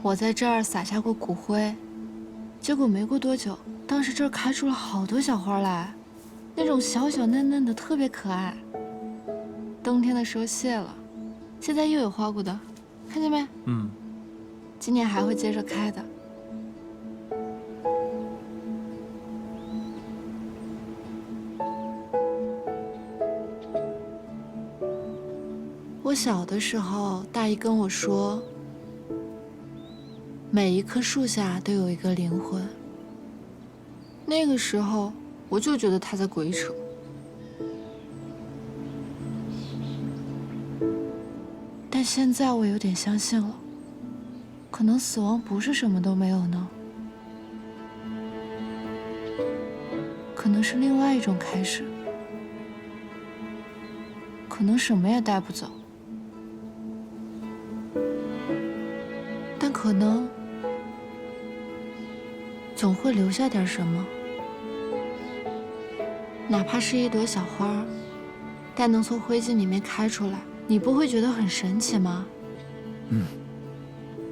我在这儿撒下过骨灰，结果没过多久，当时这儿开出了好多小花来，那种小小嫩嫩的，特别可爱。冬天的时候谢了，现在又有花骨朵，看见没？今年还会接着开的。我小的时候，大姨跟我说，每一棵树下都有一个灵魂。那个时候，我就觉得她在鬼扯。但现在我有点相信了，可能死亡不是什么都没有呢，可能是另外一种开始，可能什么也带不走。但可能总会留下点什么，哪怕是一朵小花，但能从灰烬里面开出来，你不会觉得很神奇吗？